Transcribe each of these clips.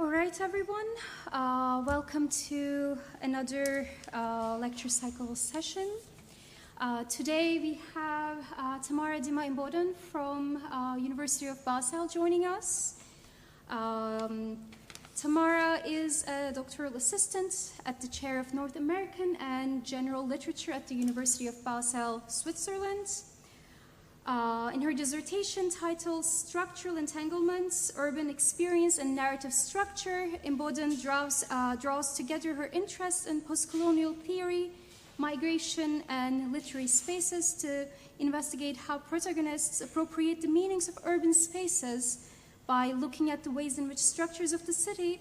All right, everyone. Welcome to another lecture cycle session. Today we have Tamara Dima Imboden from University of Basel joining us. Tamara is a doctoral assistant at the Chair of North American and General Literature at the University of Basel, Switzerland. In her dissertation titled Structural Entanglements, Urban Experience and Narrative Structure, Imboden draws together her interests in postcolonial theory, migration, and literary spaces to investigate how protagonists appropriate the meanings of urban spaces by looking at the ways in which structures of the city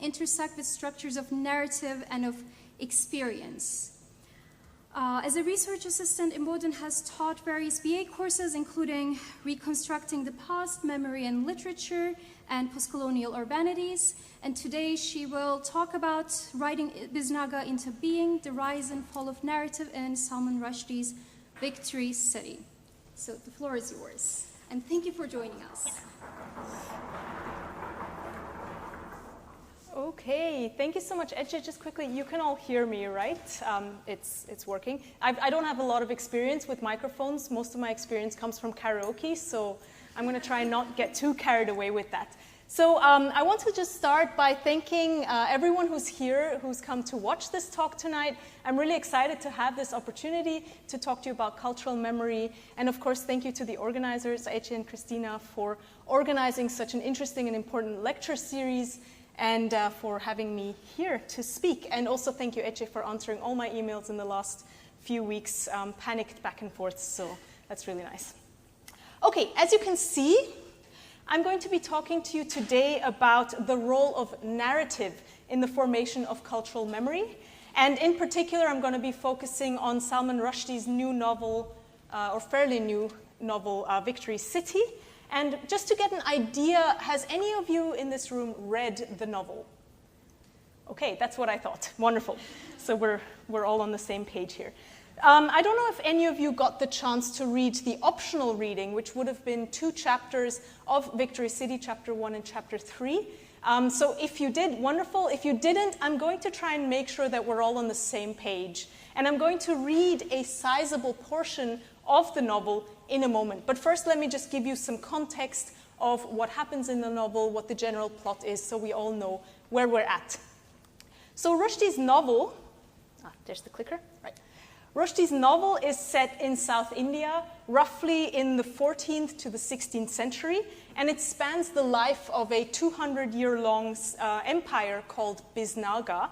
intersect with structures of narrative and of experience. As a research assistant, Imboden has taught various BA courses, including Reconstructing the Past, Memory and Literature, and Postcolonial Urbanities. And today she will talk about writing Bisnaga into being, the rise and fall of narrative in Salman Rushdie's Victory City. So the floor is yours. And thank you for joining us. Okay, thank you so much. Ece, just quickly, you can all hear me, right? It's working. I don't have a lot of experience with microphones. Most of my experience comes from karaoke, so I'm going to try and not get too carried away with that. So I want to just start by thanking everyone who's here, who's come to watch this talk tonight. I'm really excited to have this opportunity to talk to you about cultural memory. And of course, thank you to the organizers, Ece and Christina, for organizing such an interesting and important lecture series, and for having me here to speak. And also thank you, Ece, for answering all my emails in the last few weeks, panicked back and forth, so that's really nice. Okay, as you can see, I'm going to be talking to you today about the role of narrative in the formation of cultural memory. And in particular, I'm going to be focusing on Salman Rushdie's new novel, or fairly new novel, Victory City. And just to get an idea, has any of you in this room read the novel? Okay, that's what I thought. Wonderful. So we're all on the same page here. I don't know if any of you got the chance to read the optional reading, which would have been 2 chapters of Victory City, Chapter 1 and Chapter 3. So if you did, wonderful. If you didn't, I'm going to try and make sure that we're all on the same page. And I'm going to read a sizable portion of the novel in a moment. But first, let me just give you some context of what happens in the novel, what the general plot is, so we all know where we're at. So Rushdie's novel, there's the clicker, right. Rushdie's novel is set in South India, roughly in the 14th to the 16th century, and it spans the life of a 200-year-long empire called Bisnaga.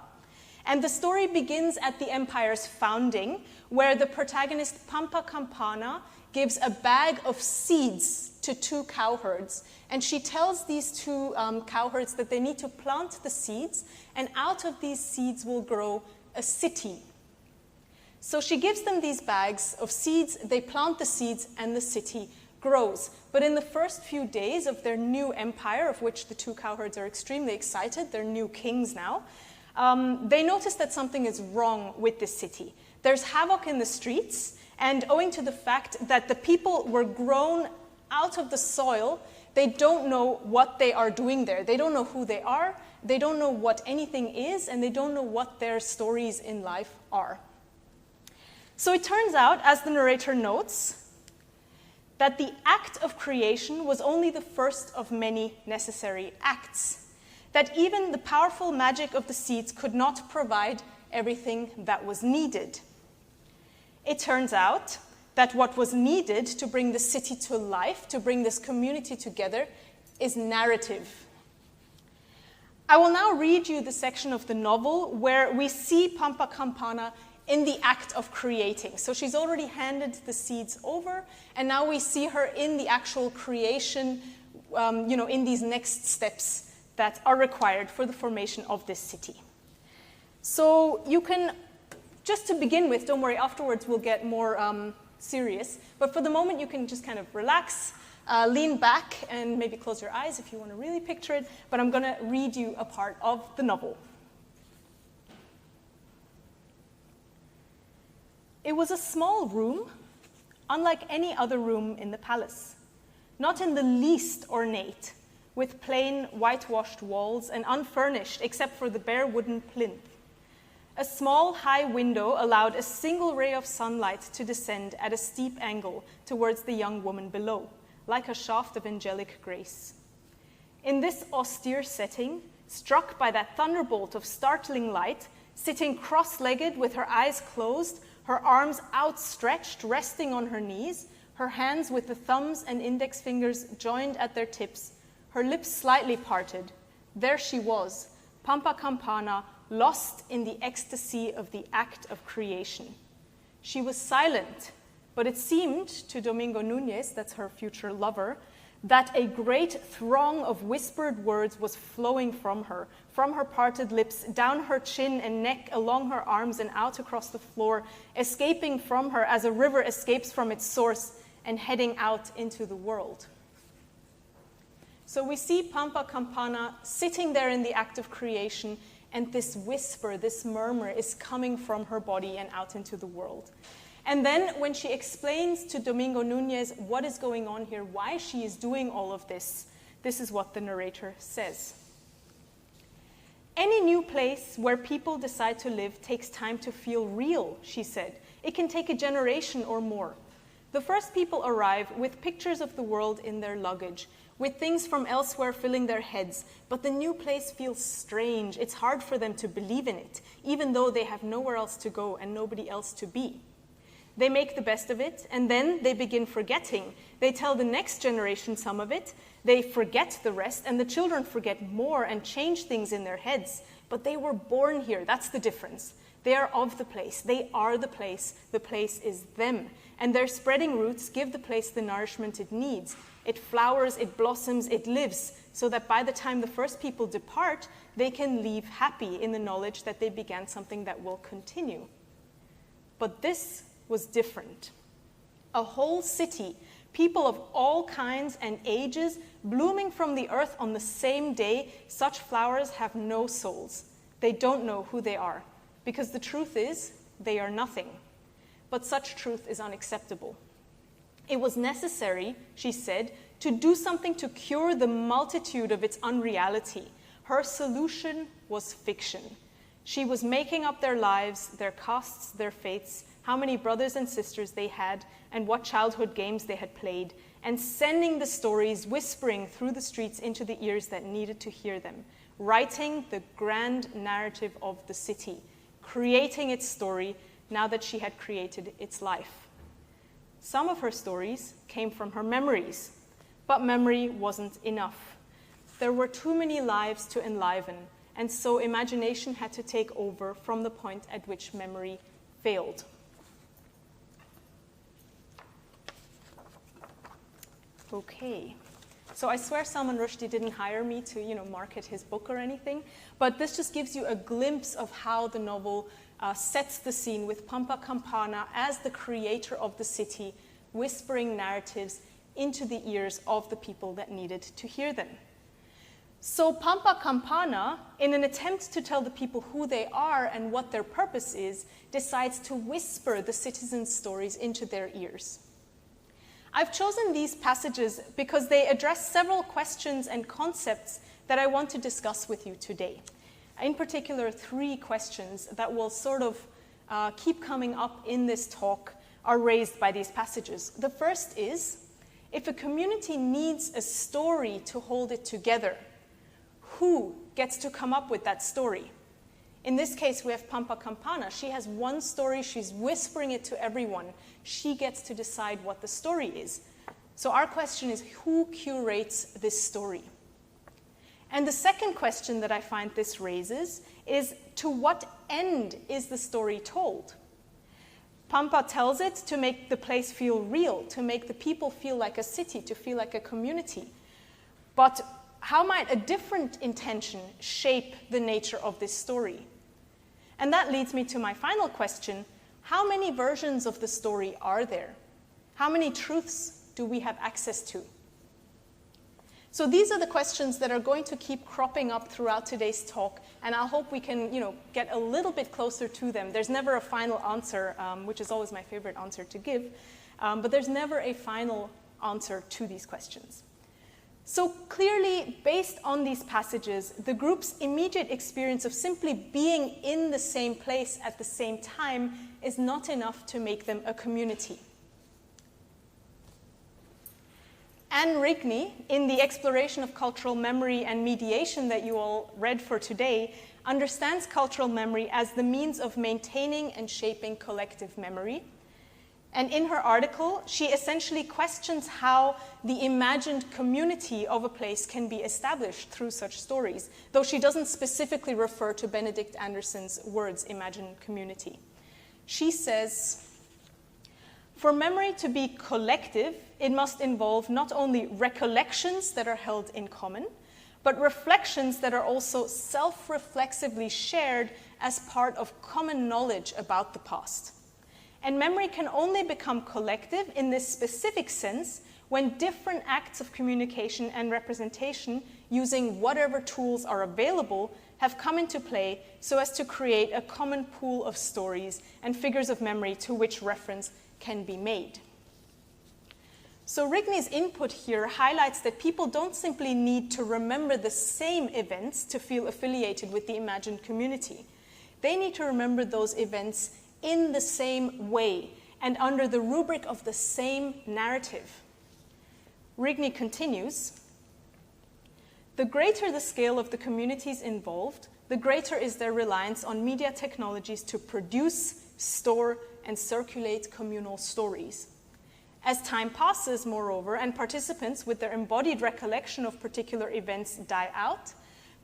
And the story begins at the empire's founding, where the protagonist Pampa Campana gives a bag of seeds to 2 cowherds. And she tells these 2 cowherds that they need to plant the seeds, and out of these seeds will grow a city. So she gives them these bags of seeds, they plant the seeds, and the city grows. But in the first few days of their new empire, of which the 2 cowherds are extremely excited, they're new kings now, they notice that something is wrong with this city. There's havoc in the streets, and owing to the fact that the people were grown out of the soil, they don't know what they are doing there. They don't know who they are, they don't know what anything is, and they don't know what their stories in life are. So it turns out, as the narrator notes, that the act of creation was only the first of many necessary acts. That even the powerful magic of the seeds could not provide everything that was needed. It turns out that what was needed to bring the city to life, to bring this community together, is narrative. I will now read you the section of the novel where we see Pampa Campana in the act of creating. So she's already handed the seeds over, and now we see her in the actual creation, in these next steps that are required for the formation of this city. So you can, just to begin with, don't worry, afterwards we'll get more serious, but for the moment you can just kind of relax, lean back, and maybe close your eyes if you want to really picture it, but I'm going to read you a part of the novel. It was a small room, unlike any other room in the palace, not in the least ornate, with plain whitewashed walls and unfurnished except for the bare wooden plinth. A small, high window allowed a single ray of sunlight to descend at a steep angle towards the young woman below, like a shaft of angelic grace. In this austere setting, struck by that thunderbolt of startling light, sitting cross-legged with her eyes closed, her arms outstretched, resting on her knees, her hands with the thumbs and index fingers joined at their tips, her lips slightly parted, there she was, Pampa Campana, lost in the ecstasy of the act of creation. She was silent, but it seemed to Domingo Núñez, that's her future lover, that a great throng of whispered words was flowing from her parted lips, down her chin and neck, along her arms and out across the floor, escaping from her as a river escapes from its source and heading out into the world. So we see Pampa Campana sitting there in the act of creation, and this whisper, this murmur is coming from her body and out into the world. And then when she explains to Domingo Núñez what is going on here, why she is doing all of this, this is what the narrator says. Any new place where people decide to live takes time to feel real, she said. It can take a generation or more. The first people arrive with pictures of the world in their luggage, with things from elsewhere filling their heads, but the new place feels strange. It's hard for them to believe in it, even though they have nowhere else to go and nobody else to be. They make the best of it, and then they begin forgetting. They tell the next generation some of it, they forget the rest, and the children forget more and change things in their heads. But they were born here, that's the difference. They are of the place, they are the place is them. And their spreading roots give the place the nourishment it needs. It flowers, it blossoms, it lives, so that by the time the first people depart, they can leave happy in the knowledge that they began something that will continue. But this was different. A whole city, people of all kinds and ages, blooming from the earth on the same day, such flowers have no souls. They don't know who they are, because the truth is, they are nothing. But such truth is unacceptable. It was necessary, she said, to do something to cure the multitude of its unreality. Her solution was fiction. She was making up their lives, their castes, their faiths, how many brothers and sisters they had, and what childhood games they had played, and sending the stories, whispering through the streets into the ears that needed to hear them, writing the grand narrative of the city, creating its story now that she had created its life. Some of her stories came from her memories, but memory wasn't enough. There were too many lives to enliven, and so imagination had to take over from the point at which memory failed. Okay, so I swear Salman Rushdie didn't hire me to, market his book or anything, but this just gives you a glimpse of how the novel sets the scene with Pampa Campana as the creator of the city, whispering narratives into the ears of the people that needed to hear them. So Pampa Campana, in an attempt to tell the people who they are and what their purpose is, decides to whisper the citizens' stories into their ears. I've chosen these passages because they address several questions and concepts that I want to discuss with you today. In particular, 3 questions that will sort of keep coming up in this talk are raised by these passages. The first is, if a community needs a story to hold it together, who gets to come up with that story? In this case, we have Pampa Campana. She has one story. She's whispering it to everyone. She gets to decide what the story is. So our question is, who curates this story? And the second question that I find this raises is, to what end is the story told? Pampa tells it to make the place feel real, to make the people feel like a city, to feel like a community. But how might a different intention shape the nature of this story? And that leads me to my final question. How many versions of the story are there? How many truths do we have access to? So these are the questions that are going to keep cropping up throughout today's talk, and I hope we can, get a little bit closer to them. There's never a final answer, which is always my favorite answer to give, but there's never a final answer to these questions. So clearly, based on these passages, the group's immediate experience of simply being in the same place at the same time is not enough to make them a community. Anne Rigney, in the exploration of cultural memory and mediation that you all read for today, understands cultural memory as the means of maintaining and shaping collective memory. And in her article, she essentially questions how the imagined community of a place can be established through such stories, though she doesn't specifically refer to Benedict Anderson's words, imagined community. She says, for memory to be collective, it must involve not only recollections that are held in common, but reflections that are also self-reflexively shared as part of common knowledge about the past. And memory can only become collective in this specific sense when different acts of communication and representation, using whatever tools are available, have come into play so as to create a common pool of stories and figures of memory to which reference can be made. So Rigney's input here highlights that people don't simply need to remember the same events to feel affiliated with the imagined community. They need to remember those events in the same way and under the rubric of the same narrative. Rigney continues, the greater the scale of the communities involved, the greater is their reliance on media technologies to produce, store, and circulate communal stories. As time passes, moreover, and participants with their embodied recollection of particular events die out,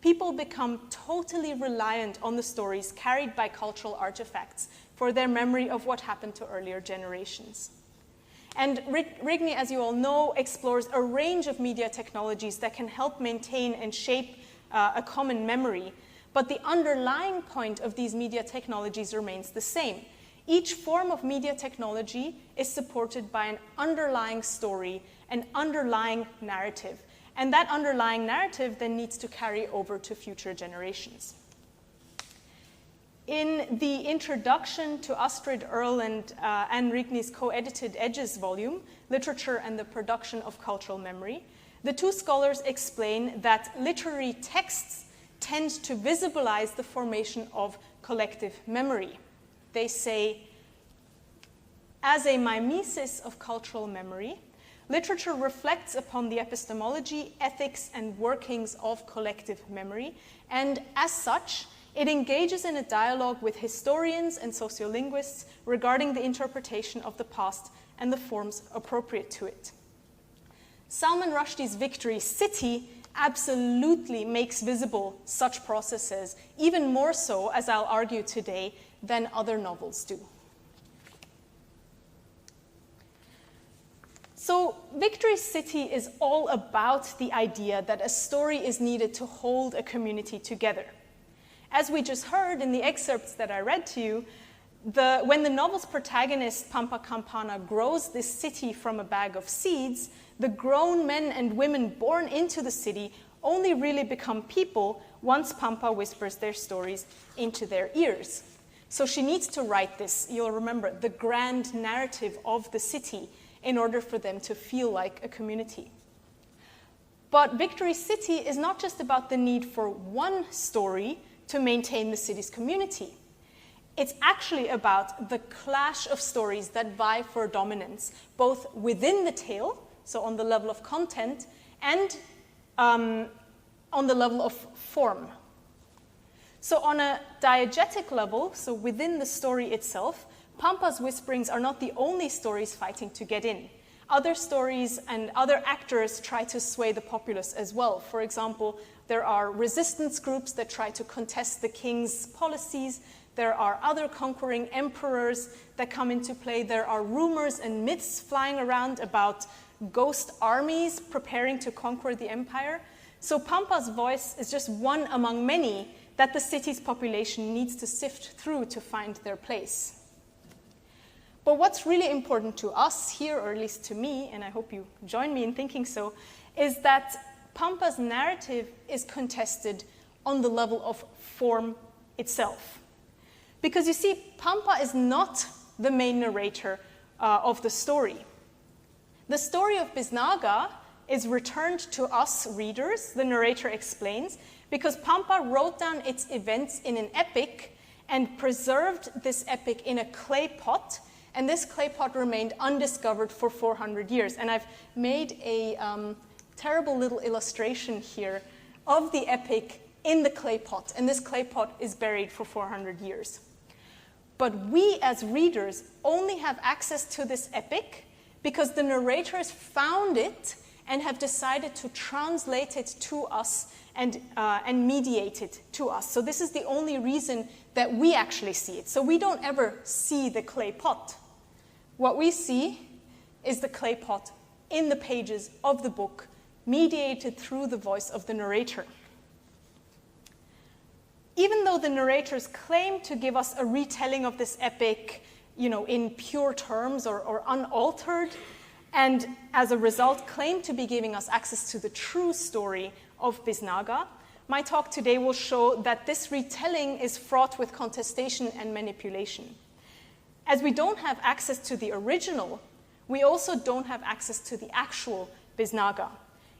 people become totally reliant on the stories carried by cultural artifacts for their memory of what happened to earlier generations. And Rigney, as you all know, explores a range of media technologies that can help maintain and shape a common memory, but the underlying point of these media technologies remains the same. Each form of media technology is supported by an underlying story, an underlying narrative, and that underlying narrative then needs to carry over to future generations. In the introduction to Astrid Earle and Anne Rigney's co-edited Edges volume, Literature and the Production of Cultural Memory, the two scholars explain that literary texts tend to visualize the formation of collective memory. They say, as a mimesis of cultural memory, literature reflects upon the epistemology, ethics, and workings of collective memory, and as such, it engages in a dialogue with historians and sociolinguists regarding the interpretation of the past and the forms appropriate to it. Salman Rushdie's Victory City absolutely makes visible such processes, even more so, as I'll argue today, than other novels do. So Victory City is all about the idea that a story is needed to hold a community together. As we just heard in the excerpts that I read to you, when the novel's protagonist, Pampa Campana, grows this city from a bag of seeds, the grown men and women born into the city only really become people once Pampa whispers their stories into their ears. So she needs to write this, you'll remember, the grand narrative of the city in order for them to feel like a community. But Victory City is not just about the need for one story to maintain the city's community. It's actually about the clash of stories that vie for dominance, both within the tale, so on the level of content, and on the level of form. So on a diegetic level, so within the story itself, Pampa's whisperings are not the only stories fighting to get in. Other stories and other actors try to sway the populace as well. For example, there are resistance groups that try to contest the king's policies. There are other conquering emperors that come into play. There are rumors and myths flying around about ghost armies preparing to conquer the empire. So Pampa's voice is just one among many that the city's population needs to sift through to find their place. But what's really important to us here, or at least to me, and I hope you join me in thinking so, is that Pampa's narrative is contested on the level of form itself. Because you see, Pampa is not the main narrator of the story. The story of Bisnaga is returned to us readers, the narrator explains, because Pampa wrote down its events in an epic and preserved this epic in a clay pot, and this clay pot remained undiscovered for 400 years. And I've made a terrible little illustration here of the epic in the clay pot, and this clay pot is buried for 400 years. But we as readers only have access to this epic because the narrators found it and have decided to translate it to us and mediate it to us. So this is the only reason that we actually see it. So we don't ever see the clay pot. What we see is the clay pot in the pages of the book, mediated through the voice of the narrator. Even though the narrators claim to give us a retelling of this epic, in pure terms or unaltered, and as a result claim to be giving us access to the true story of Bisnaga, my talk today will show that this retelling is fraught with contestation and manipulation. As we don't have access to the original, we also don't have access to the actual Bisnaga.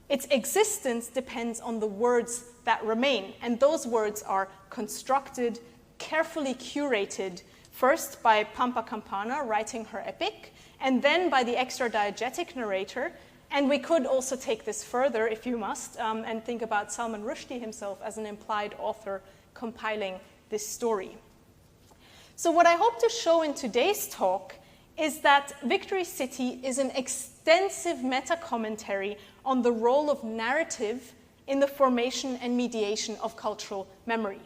Its existence depends on the words that remain, and those words are constructed, carefully curated, first by Pampa Campana writing her epic, and then by the extra-diegetic narrator. And we could also take this further, if you must, and think about Salman Rushdie himself as an implied author compiling this story. So what I hope to show in today's talk is that Victory City is an extensive meta-commentary on the role of narrative in the formation and mediation of cultural memory.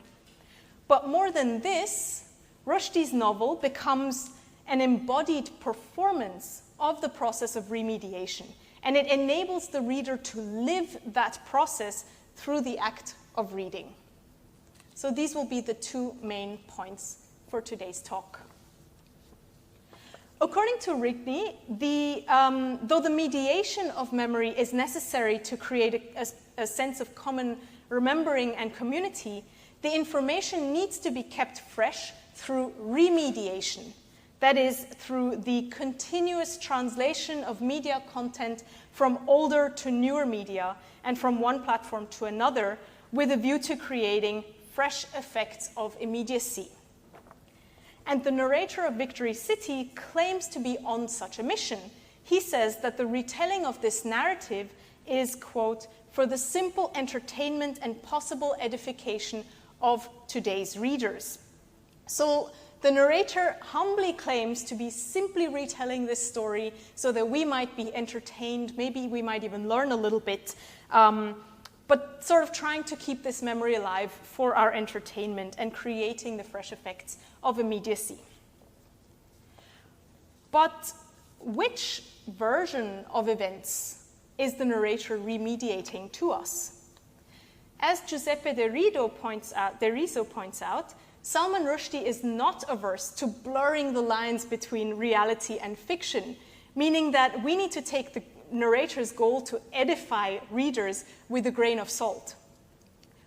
But more than this, Rushdie's novel becomes an embodied performance of the process of remediation, and it enables the reader to live that process through the act of reading. So these will be the two main points for today's talk. According to Rushdie, though the mediation of memory is necessary to create a sense of common remembering and community, the information needs to be kept fresh through remediation. That is, through the continuous translation of media content from older to newer media and from one platform to another, with a view to creating fresh effects of immediacy. And the narrator of Victory City claims to be on such a mission. He says that the retelling of this narrative is, quote, for the simple entertainment and possible edification of today's readers. So the narrator humbly claims to be simply retelling this story so that we might be entertained, maybe we might even learn a little bit, but sort of trying to keep this memory alive for our entertainment and creating the fresh effects of immediacy. But which version of events is the narrator remediating to us? As Giuseppe Deriso points out, Salman Rushdie is not averse to blurring the lines between reality and fiction, meaning that we need to take the narrator's goal to edify readers with a grain of salt.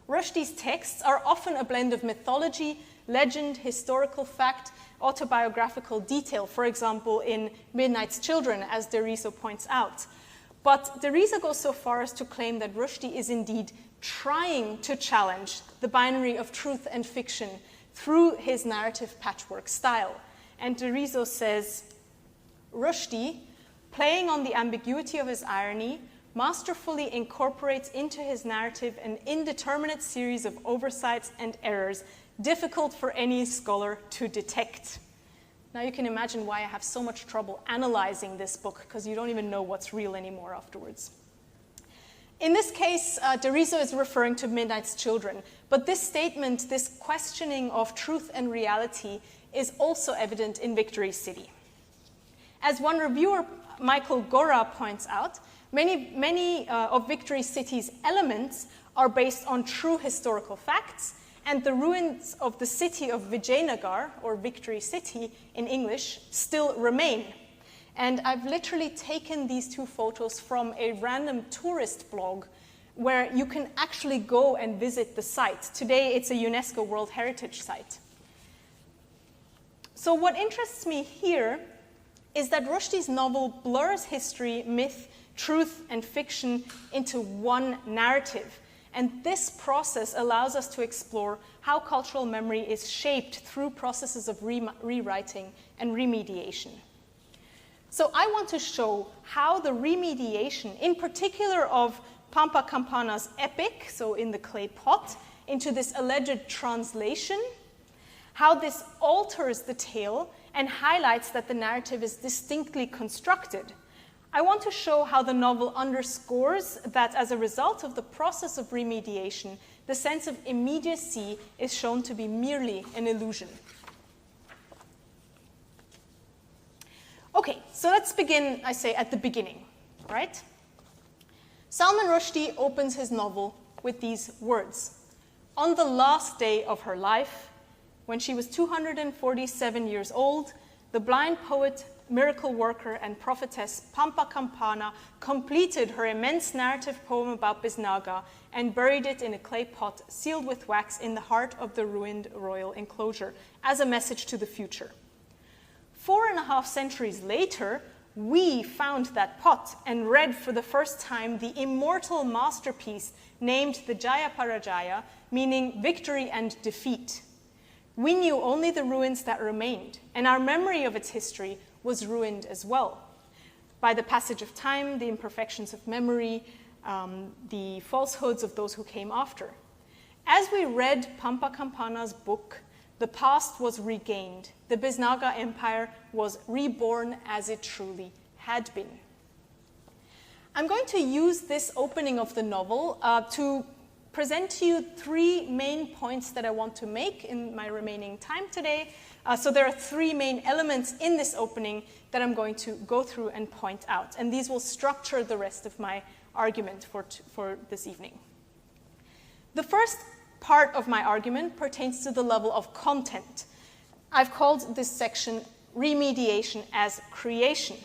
Rushdie's texts are often a blend of mythology, legend, historical fact, autobiographical detail, for example, in Midnight's Children, as Deriso points out. But Deriso goes so far as to claim that Rushdie is indeed trying to challenge the binary of truth and fiction through his narrative patchwork style. And Deriso says, Rushdie, playing on the ambiguity of his irony, masterfully incorporates into his narrative an indeterminate series of oversights and errors difficult for any scholar to detect. Now you can imagine why I have so much trouble analyzing this book, because you don't even know what's real anymore afterwards. In this case, Deriso is referring to Midnight's Children, but this statement, this questioning of truth and reality, is also evident in Victory City. As one reviewer, Michael Gora, points out, many of Victory City's elements are based on true historical facts, and the ruins of the city of Vijayanagar, or Victory City in English, still remain. And I've literally taken these two photos from a random tourist blog where you can actually go and visit the site. Today, it's a UNESCO World Heritage Site. So what interests me here is that Rushdie's novel blurs history, myth, truth and fiction into one narrative. And this process allows us to explore how cultural memory is shaped through processes of rewriting and remediation. So I want to show how the remediation, in particular of Pampa Campana's epic, so in the clay pot, into this alleged translation, how this alters the tale and highlights that the narrative is distinctly constructed. I want to show how the novel underscores that as a result of the process of remediation, the sense of immediacy is shown to be merely an illusion. Okay, so let's begin, I say, at the beginning, right? Salman Rushdie opens his novel with these words. On the last day of her life, when she was 247 years old, the blind poet, miracle worker, and prophetess Pampa Campana completed her immense narrative poem about Bisnaga and buried it in a clay pot sealed with wax in the heart of the ruined royal enclosure as a message to the future. 4.5 centuries later, we found that pot and read for the first time the immortal masterpiece named the Jaya Parajaya, meaning victory and defeat. We knew only the ruins that remained, and our memory of its history was ruined as well. By the passage of time, the imperfections of memory, the falsehoods of those who came after. As we read Pampa Campana's book, the past was regained. The Bisnaga Empire was reborn as it truly had been. I'm going to use this opening of the novel to present to you 3 main points that I want to make in my remaining time today. So there are 3 main elements in this opening that I'm going to go through and point out. And these will structure the rest of my argument for this evening. The first part of my argument pertains to the level of content. I've called this section Remediation as Creation.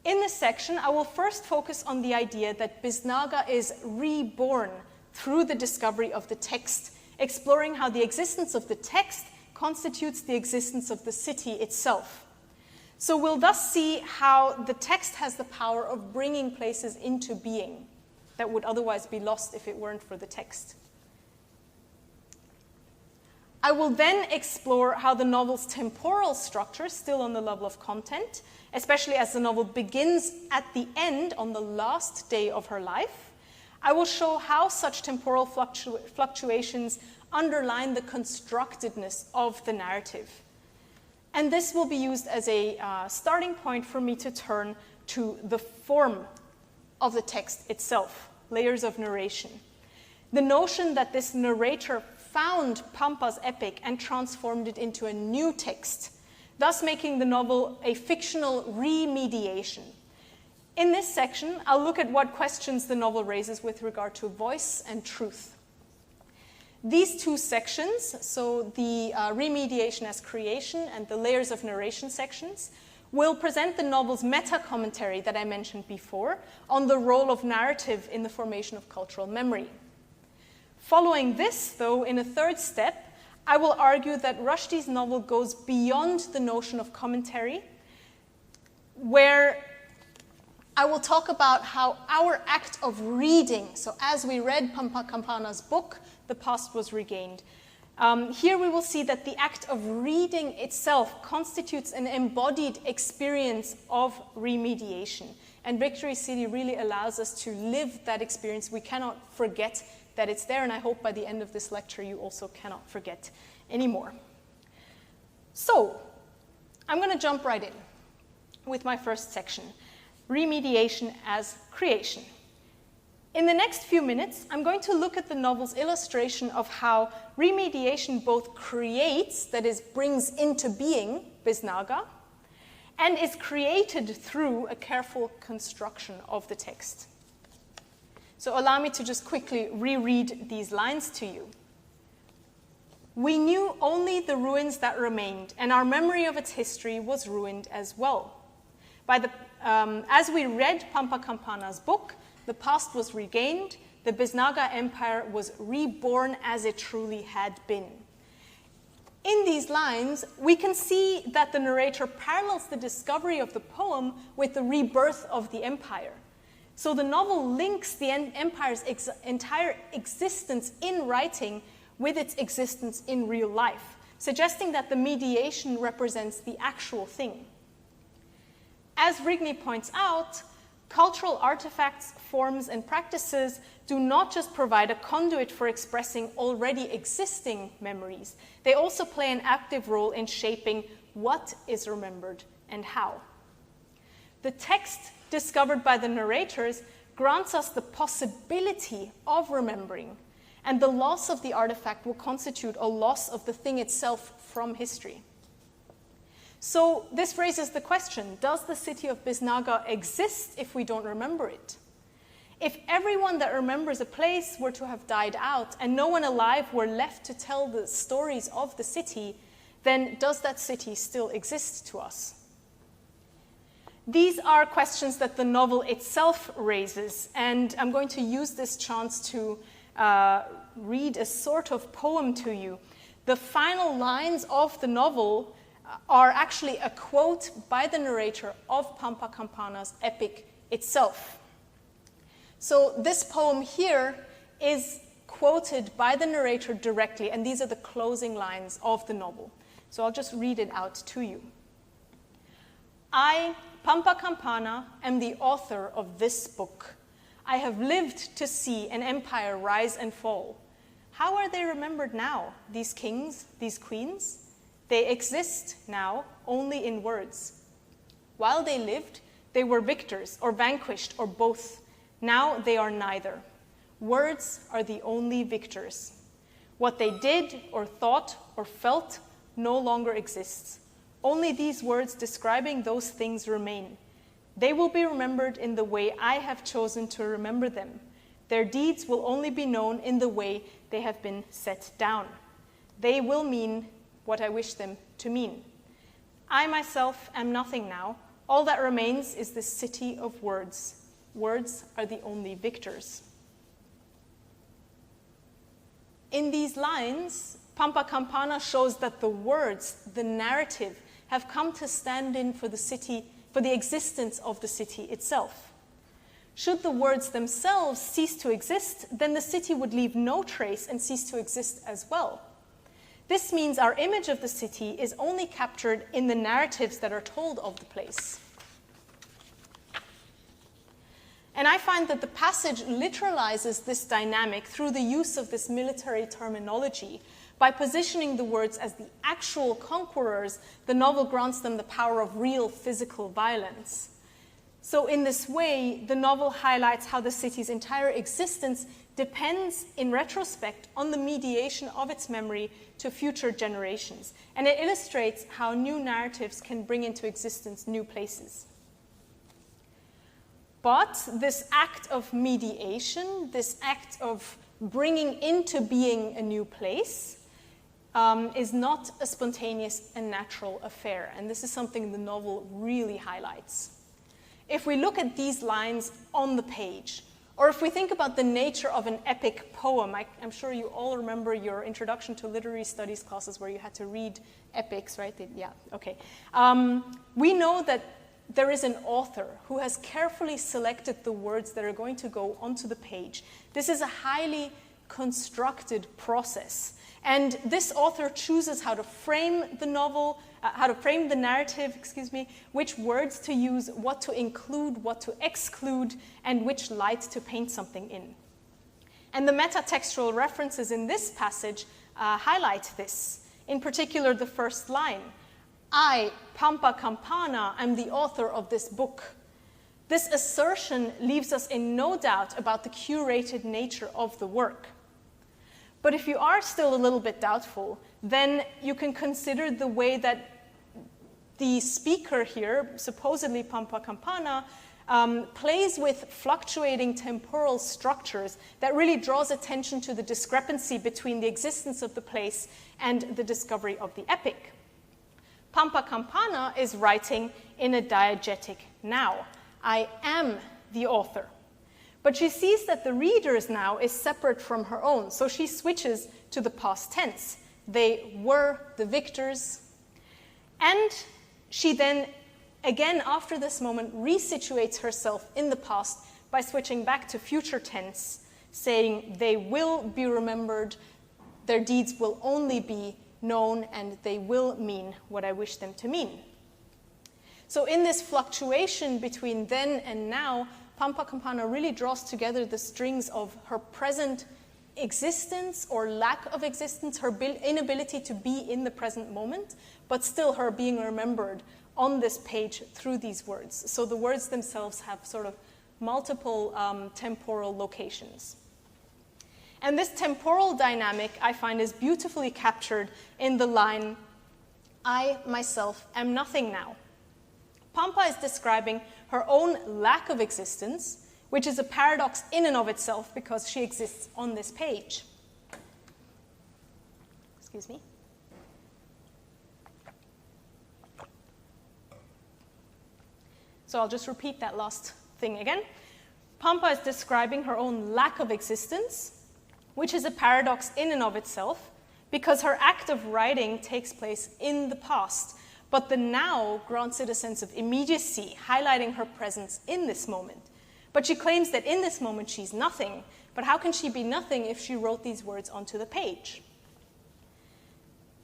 In this section, I will first focus on the idea that Bisnaga is reborn through the discovery of the text, exploring how the existence of the text constitutes the existence of the city itself. So we'll thus see how the text has the power of bringing places into being that would otherwise be lost if it weren't for the text. I will then explore how the novel's temporal structure, still on the level of content, especially as the novel begins at the end on the last day of her life, I will show how such temporal fluctuations underline the constructedness of the narrative. And this will be used as a starting point for me to turn to the form of the text itself, layers of narration. The notion that this narrator found Pampa's epic and transformed it into a new text, thus making the novel a fictional remediation. In this section, I'll look at what questions the novel raises with regard to voice and truth. These 2 sections, so the remediation as creation and the layers of narration sections, will present the novel's meta-commentary that I mentioned before on the role of narrative in the formation of cultural memory. Following this, though, in a 3rd step, I will argue that Rushdie's novel goes beyond the notion of commentary, where I will talk about how our act of reading, so as we read Pampa Campana's book, the past was regained. Here we will see that the act of reading itself constitutes an embodied experience of remediation. And Victory City really allows us to live that experience. We cannot forget that it's there, and I hope by the end of this lecture you also cannot forget anymore. So, I'm going to jump right in with my first section, Remediation as Creation. In the next few minutes, I'm going to look at the novel's illustration of how remediation both creates, that is, brings into being, Bisnaga, and is created through a careful construction of the text. So allow me to just quickly reread these lines to you. We knew only the ruins that remained, and our memory of its history was ruined as well. As we read Pampa Campana's book, the past was regained, the Bisnaga Empire was reborn as it truly had been. In these lines, we can see that the narrator parallels the discovery of the poem with the rebirth of the empire. So the novel links the empire's entire existence in writing with its existence in real life, suggesting that the mediation represents the actual thing. As Rigney points out, cultural artifacts, forms, and practices do not just provide a conduit for expressing already existing memories. They also play an active role in shaping what is remembered and how. The text discovered by the narrators grants us the possibility of remembering, and the loss of the artifact will constitute a loss of the thing itself from history. So this raises the question, does the city of Bisnaga exist if we don't remember it? If everyone that remembers a place were to have died out and no one alive were left to tell the stories of the city, then does that city still exist to us? These are questions that the novel itself raises, and I'm going to use this chance to read a sort of poem to you. The final lines of the novel are actually a quote by the narrator of Pampa Campana's epic itself. So this poem here is quoted by the narrator directly, and these are the closing lines of the novel. So I'll just read it out to you. I, Pampa Campana, am the author of this book. I have lived to see an empire rise and fall. How are they remembered now, these kings, these queens? They exist now only in words. While they lived, they were victors or vanquished or both. Now they are neither. Words are the only victors. What they did or thought or felt no longer exists. Only these words describing those things remain. They will be remembered in the way I have chosen to remember them. Their deeds will only be known in the way they have been set down. They will mean what I wish them to mean. I myself am nothing now. All that remains is the city of words. Words are the only victors. In these lines, Pampa Campana shows that the words, the narrative, have come to stand in for the city, for the existence of the city itself. Should the words themselves cease to exist, then the city would leave no trace and cease to exist as well. This means our image of the city is only captured in the narratives that are told of the place. And I find that the passage literalizes this dynamic through the use of this military terminology. By positioning the words as the actual conquerors, the novel grants them the power of real physical violence. So in this way, the novel highlights how the city's entire existence depends, in retrospect, on the mediation of its memory to future generations. And it illustrates how new narratives can bring into existence new places. But this act of mediation, this act of bringing into being a new place, is not a spontaneous and natural affair. And this is something the novel really highlights. If we look at these lines on the page, or if we think about the nature of an epic poem, I'm sure you all remember your introduction to literary studies classes where you had to read epics, right? Yeah, okay. We know that there is an author who has carefully selected the words that are going to go onto the page. This is a highly constructed process. And this author chooses how to frame the novel, how to frame the narrative, which words to use, what to include, what to exclude, and which light to paint something in. And the metatextual references in this passage highlight this. In particular, the first line, I, Pampa Campana, am the author of this book. This assertion leaves us in no doubt about the curated nature of the work. But if you are still a little bit doubtful, then you can consider the way that the speaker here, supposedly Pampa Campana, plays with fluctuating temporal structures that really draws attention to the discrepancy between the existence of the place and the discovery of the epic. Pampa Campana is writing in a diegetic now. I am the author. But she sees that the reader's now is separate from her own, so she switches to the past tense. They were the victors. And she then, again, after this moment, resituates herself in the past by switching back to future tense, saying they will be remembered, their deeds will only be known, and they will mean what I wish them to mean. So in this fluctuation between then and now, Pampa Campana really draws together the strings of her present existence or lack of existence, her inability to be in the present moment, but still her being remembered on this page through these words. So the words themselves have sort of multiple temporal locations. And this temporal dynamic, I find, is beautifully captured in the line, I myself am nothing now. Pampa is describing her own lack of existence, which is a paradox in and of itself because she exists on this page. Excuse me. So I'll just repeat that last thing again. Pampa is describing her own lack of existence, which is a paradox in and of itself, because her act of writing takes place in the past, but the now grants it a sense of immediacy, highlighting her presence in this moment. But she claims that in this moment she's nothing, but how can she be nothing if she wrote these words onto the page?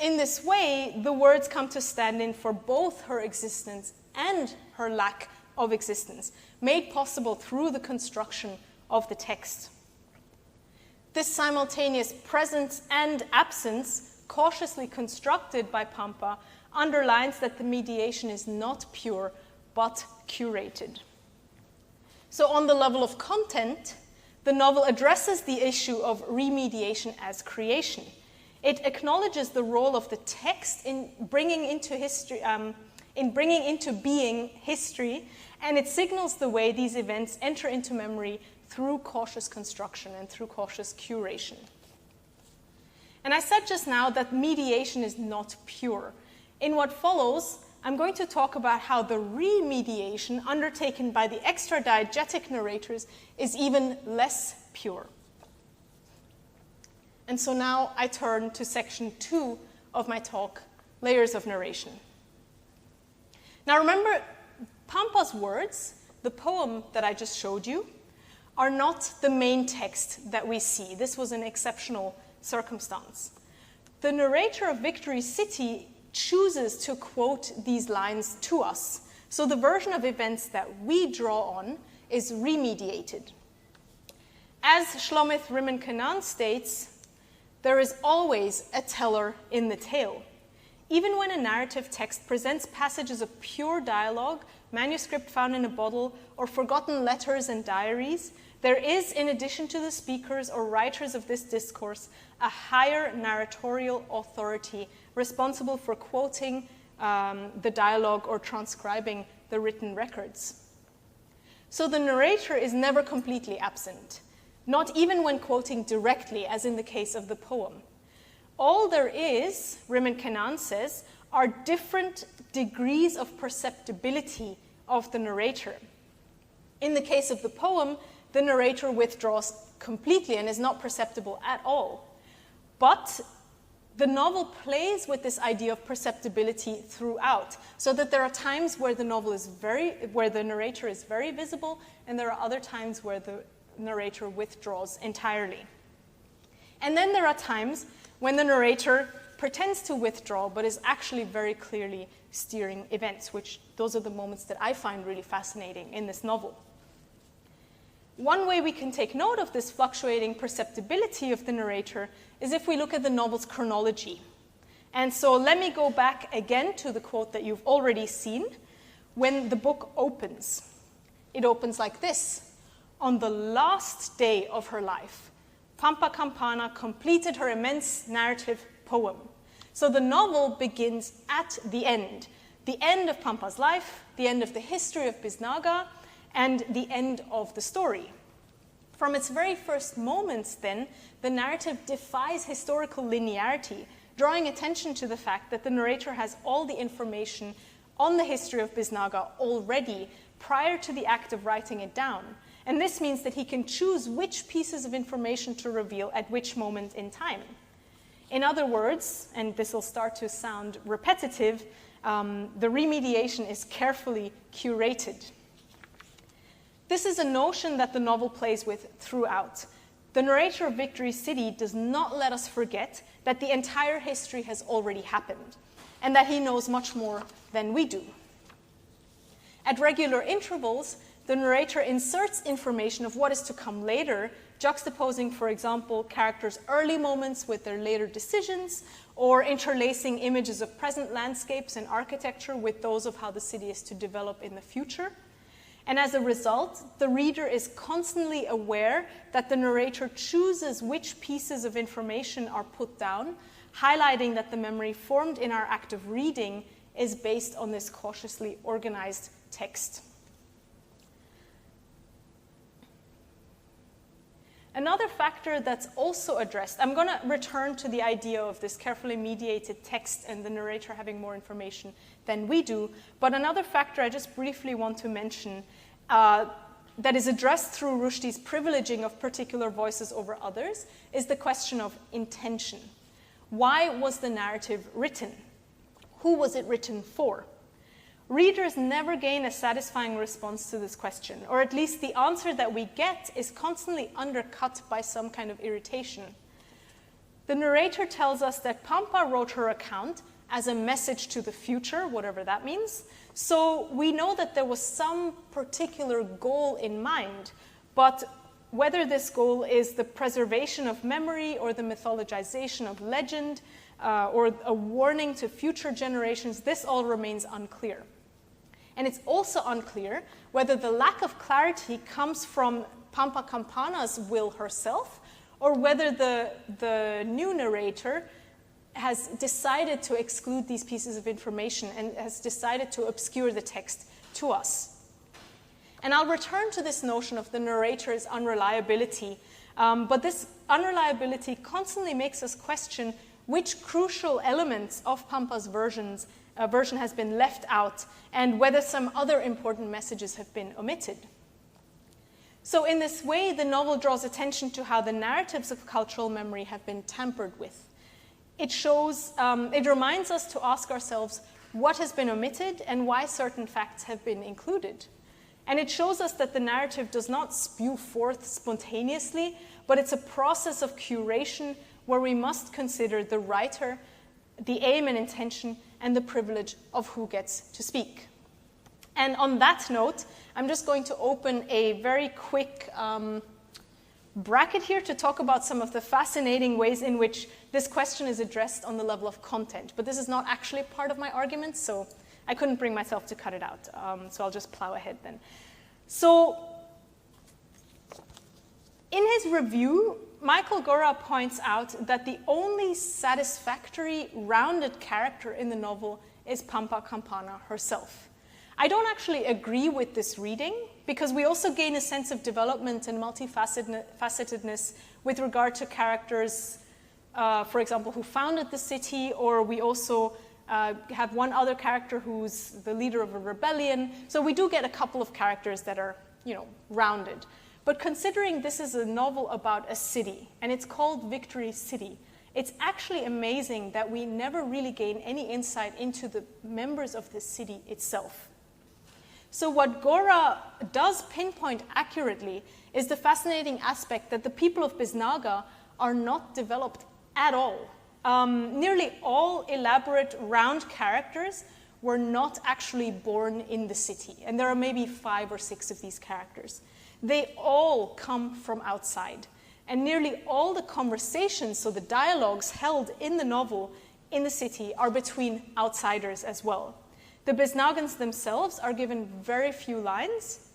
In this way, the words come to stand in for both her existence and her lack of existence, made possible through the construction of the text. This simultaneous presence and absence, cautiously constructed by Pampa, underlines that the mediation is not pure, but curated. So on the level of content, the novel addresses the issue of remediation as creation. It acknowledges the role of the text in bringing into being history, and it signals the way these events enter into memory through cautious construction and through cautious curation. And I said just now that mediation is not pure. In what follows, I'm going to talk about how the remediation undertaken by the extra-diegetic narrators is even less pure. And so now I turn to section 2 of my talk, Layers of Narration. Now remember, Pampa's words, the poem that I just showed you, are not the main text that we see. This was an exceptional circumstance. The narrator of Victory City chooses to quote these lines to us. So the version of events that we draw on is remediated. As Shlomith Rimmon Canaan states, there is always a teller in the tale. Even when a narrative text presents passages of pure dialogue, manuscript found in a bottle, or forgotten letters and diaries, there is, in addition to the speakers or writers of this discourse, a higher narratorial authority responsible for quoting the dialogue or transcribing the written records. So the narrator is never completely absent, not even when quoting directly, as in the case of the poem. All there is, Rimmon Canaan says, are different degrees of perceptibility of the narrator. In the case of the poem, the narrator withdraws completely and is not perceptible at all. But the novel plays with this idea of perceptibility throughout, so that there are times where the narrator is very visible, and there are other times where the narrator withdraws entirely. And then there are times when the narrator pretends to withdraw, but is actually very clearly steering events, which those are the moments that I find really fascinating in this novel. One way we can take note of this fluctuating perceptibility of the narrator is if we look at the novel's chronology. And so let me go back again to the quote that you've already seen when the book opens. It opens like this: on the last day of her life, Pampa Campana completed her immense narrative poem. So the novel begins at the end of Pampa's life, the end of the history of Bisnaga, and the end of the story. From its very first moments, then, the narrative defies historical linearity, drawing attention to the fact that the narrator has all the information on the history of Bisnaga already prior to the act of writing it down. And this means that he can choose which pieces of information to reveal at which moment in time. In other words, and this will start to sound repetitive, the remediation is carefully curated. This is a notion that the novel plays with throughout. The narrator of Victory City does not let us forget that the entire history has already happened, and that he knows much more than we do. At regular intervals, the narrator inserts information of what is to come later, juxtaposing, for example, characters' early moments with their later decisions, or interlacing images of present landscapes and architecture with those of how the city is to develop in the future. And as a result, the reader is constantly aware that the narrator chooses which pieces of information are put down, highlighting that the memory formed in our act of reading is based on this cautiously organized text. Another factor that's also addressed, I'm going to return to the idea of this carefully mediated text and the narrator having more information than we do, but another factor I just briefly want to mention that is addressed through Rushdie's privileging of particular voices over others is the question of intention. Why was the narrative written? Who was it written for? Readers never gain a satisfying response to this question, or at least the answer that we get is constantly undercut by some kind of irritation. The narrator tells us that Pampa wrote her account as a message to the future, whatever that means, so we know that there was some particular goal in mind, but whether this goal is the preservation of memory or the mythologization of legend or a warning to future generations, this all remains unclear. And it's also unclear whether the lack of clarity comes from Pampa Campana's will herself, or whether the new narrator has decided to exclude these pieces of information and has decided to obscure the text to us. And I'll return to this notion of the narrator's unreliability, but this unreliability constantly makes us question which crucial elements of Pampa's version has been left out, and whether some other important messages have been omitted. So in this way, the novel draws attention to how the narratives of cultural memory have been tampered with. It reminds us to ask ourselves what has been omitted and why certain facts have been included. And it shows us that the narrative does not spew forth spontaneously, but it's a process of curation where we must consider the writer, the aim and intention, and the privilege of who gets to speak. And on that note, I'm just going to open a very quick bracket here to talk about some of the fascinating ways in which this question is addressed on the level of content. But this is not actually part of my argument, so I couldn't bring myself to cut it out. So I'll just plow ahead then. So in his review, Michael Gora points out that the only satisfactory, rounded character in the novel is Pampa Campana herself. I don't actually agree with this reading, because we also gain a sense of development and multifacetedness with regard to characters, for example, who founded the city, or we also have one other character who's the leader of a rebellion. So we do get a couple of characters that are, rounded. But considering this is a novel about a city, and it's called Victory City, it's actually amazing that we never really gain any insight into the members of the city itself. So what Gora does pinpoint accurately is the fascinating aspect that the people of Bisnaga are not developed at all. Nearly all elaborate round characters were not actually born in the city, and there are maybe 5 or 6 of these characters. They all come from outside, and nearly all the conversations, so the dialogues held in the novel in the city, are between outsiders as well. The Bisnagans themselves are given very few lines,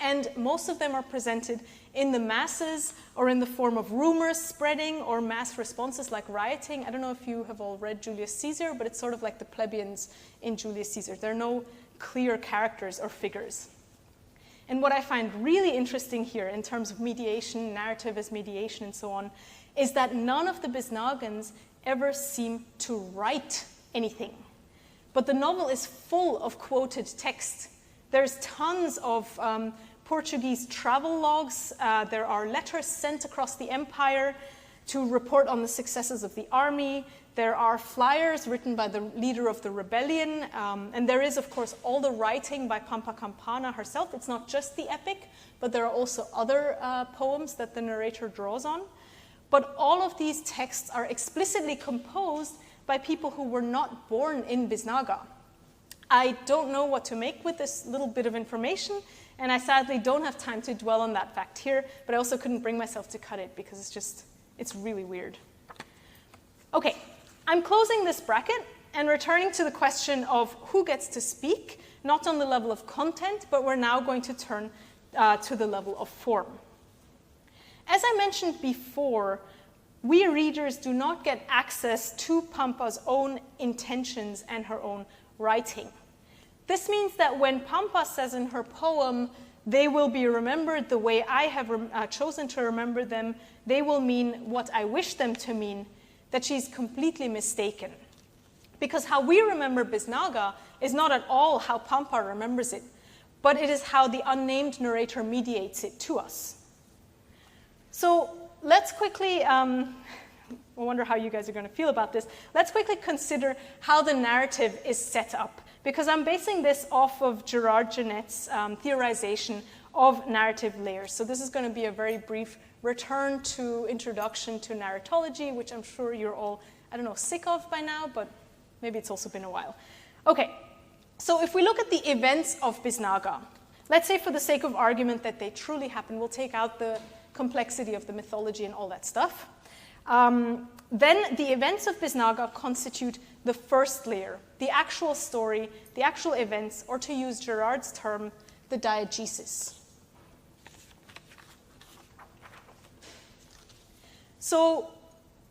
and most of them are presented in the masses or in the form of rumors spreading or mass responses like rioting. I don't know if you have all read Julius Caesar, but it's sort of like the plebeians in Julius Caesar. There are no clear characters or figures. And what I find really interesting here in terms of mediation, narrative as mediation and so on, is that none of the Bisnagans ever seem to write anything. But the novel is full of quoted text. There's tons of Portuguese travel logs. There are letters sent across the empire. to report on the successes of the army. There are flyers written by the leader of the rebellion, and there is, of course, all the writing by Pampa Campana herself. It's not just the epic, but there are also other poems that the narrator draws on. But all of these texts are explicitly composed by people who were not born in Bisnaga. I don't know what to make with this little bit of information, and I sadly don't have time to dwell on that fact here, but I also couldn't bring myself to cut it because it's really weird. Okay, I'm closing this bracket and returning to the question of who gets to speak, not on the level of content, but we're now going to turn to the level of form. As I mentioned before, we readers do not get access to Pampa's own intentions and her own writing. This means that when Pampa says in her poem, "They will be remembered the way I have chosen to remember them, they will mean what I wish them to mean," that she's completely mistaken. Because how we remember Bisnaga is not at all how Pampa remembers it, but it is how the unnamed narrator mediates it to us. So let's quickly, I wonder how you guys are going to feel about this. Let's quickly consider how the narrative is set up, because I'm basing this off of Gerard Genet's theorization of narrative layers. So this is going to be a very brief return to introduction to narratology, which I'm sure you're all, sick of by now, but maybe it's also been a while. Okay, so if we look at the events of Bisnaga, let's say for the sake of argument that they truly happened, we'll take out the complexity of the mythology and all that stuff. Then the events of Bisnaga constitute the first layer, the actual story, the actual events, or to use Gerard's term, the diegesis. So